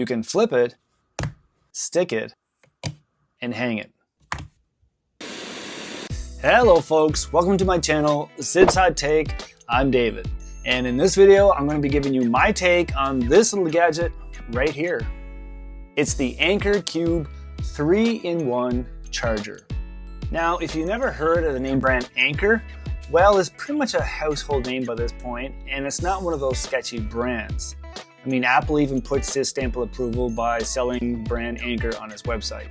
You can flip it, stick it, and hang it. Hello folks, welcome to my channel, Sid's Hot Take. I'm David, and in this video I'm going to be giving you my take on this little gadget right here. It's the Anker Cube 3-in-1 charger. Now, if you've never heard of the name brand Anker, well, it's pretty much a household name by this point, and it's not one of those sketchy brands. I mean, Apple even puts this stamp of approval by selling brand Anker on its website.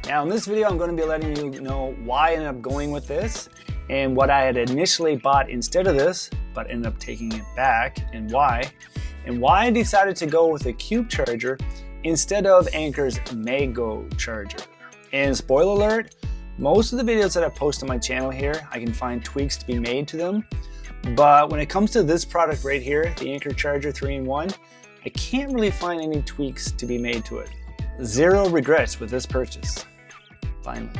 Now in this video, I'm going to be letting you know why I ended up going with this and what I had initially bought instead of this, but ended up taking it back, and why I decided to go with a Cube charger instead of Anker's MagGo charger. And spoiler alert, most of the videos that I post on my channel here, I can find tweaks to be made to them. But when it comes to this product right here, the Anker Charger 3-in-1, I can't really find any tweaks to be made to it. Zero regrets with this purchase. Finally.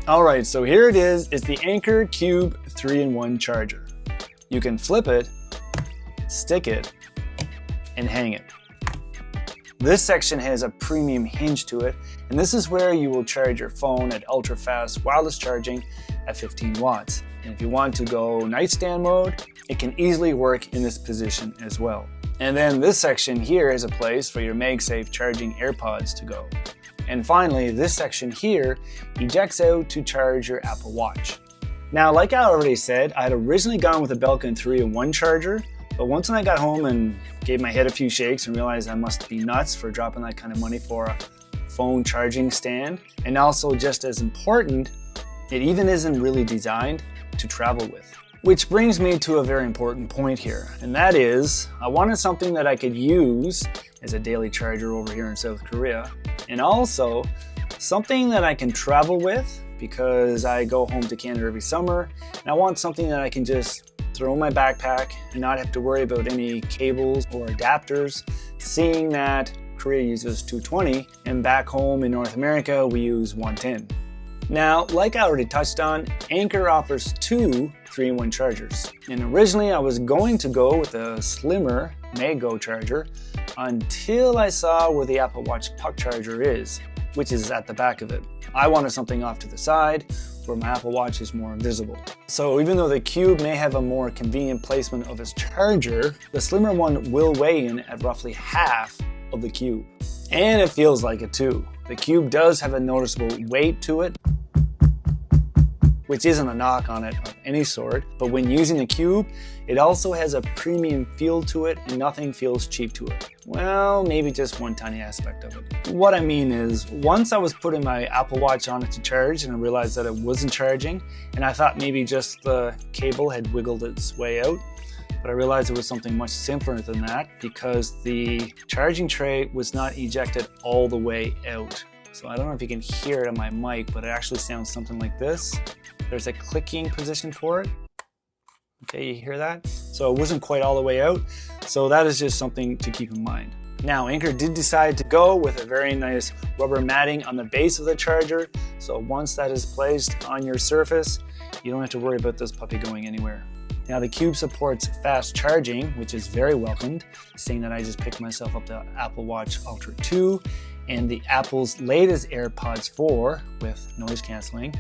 Alright, so here it is. It's the Anker Cube 3-in-1 charger. You can flip it, stick it, and hang it. This section has a premium hinge to it, and this is where you will charge your phone at ultra-fast wireless charging at 15 watts. And if you want to go nightstand mode, it can easily work in this position as well. And then this section here is a place for your MagSafe charging AirPods to go. And finally, this section here ejects out to charge your Apple Watch. Now, like I already said, I had originally gone with a Belkin 3-in-1 charger, but once I got home and gave my head a few shakes and realized I must be nuts for dropping that kind of money for a phone charging stand, and also just as important, it even isn't really designed to travel with. Which brings me to a very important point here, and that is, I wanted something that I could use as a daily charger over here in South Korea, and also something that I can travel with because I go home to Canada every summer, and I want something that I can just throw in my backpack and not have to worry about any cables or adapters, seeing that Korea uses 220 and back home in North America we use 110. Now, like I already touched on, Anker offers two 3-in-1 chargers. And originally I was going to go with a slimmer MagGo charger until I saw where the Apple Watch puck charger is, which is at the back of it. I wanted something off to the side where my Apple Watch is more invisible. So even though the Cube may have a more convenient placement of its charger, the slimmer one will weigh in at roughly half of the Cube. And it feels like it too. The Cube does have a noticeable weight to it, which isn't a knock on it of any sort, but when using the Cube, it also has a premium feel to it and nothing feels cheap to it. Well, maybe just one tiny aspect of it. What I mean is, once I was putting my Apple Watch on it to charge and I realized that it wasn't charging, and I thought maybe just the cable had wiggled its way out, but I realized it was something much simpler than that because the charging tray was not ejected all the way out. So I don't know if you can hear it on my mic, but it actually sounds something like this. There's a clicking position for it. Okay, you hear that? So it wasn't quite all the way out. So that is just something to keep in mind. Now, Anker did decide to go with a very nice rubber matting on the base of the charger. So once that is placed on your surface, you don't have to worry about this puppy going anywhere. Now, the Cube supports fast charging, which is very welcomed, seeing that I just picked myself up the Apple Watch Ultra 2 and the Apple's latest AirPods 4 with noise cancelling.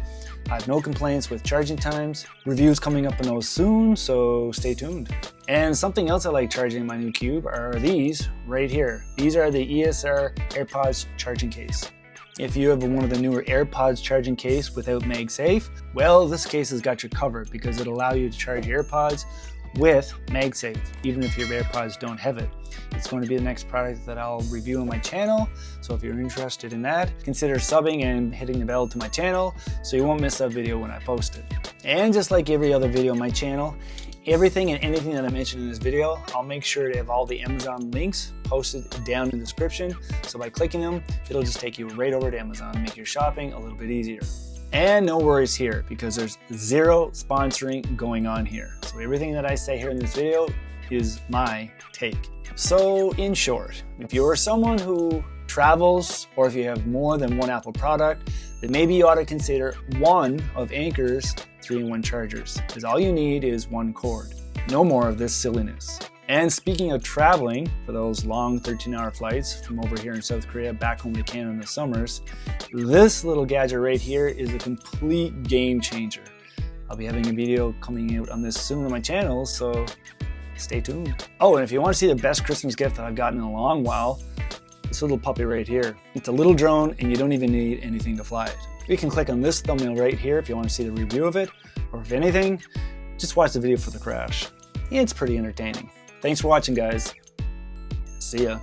I have no complaints with charging times. Reviews coming up on those soon, so stay tuned. And something else I like charging my new Cube are these right here. These are the ESR AirPods charging case. If you have one of the newer AirPods charging case without MagSafe, well, this case has got you covered because it'll allow you to charge your AirPods with MagSafe, even if your AirPods don't have it. It's going to be the next product that I'll review on my channel, so if you're interested in that, consider subbing and hitting the bell to my channel so you won't miss that video when I post it. And just like every other video on my channel, everything and anything that I mentioned in this video, I'll make sure to have all the Amazon links posted down in the description, so by clicking them, it'll just take you right over to Amazon and make your shopping a little bit easier. And no worries here, because there's zero sponsoring going on here. So everything that I say here in this video is my take. So in short, if you're someone who travels, or if you have more than one Apple product, then maybe you ought to consider one of Anker's 3-in-1 chargers, because all you need is one cord. No more of this silliness. And speaking of traveling, for those long 13-hour flights from over here in South Korea back home to Canada in the summers, this little gadget right here is a complete game changer. I'll be having a video coming out on this soon on my channel, so stay tuned. Oh, and if you want to see the best Christmas gift that I've gotten in a long while, this little puppy right here. It's a little drone and you don't even need anything to fly it. You can click on this thumbnail right here if you want to see the review of it, or if anything, just watch the video for the crash. It's pretty entertaining. Thanks for watching, guys. See ya.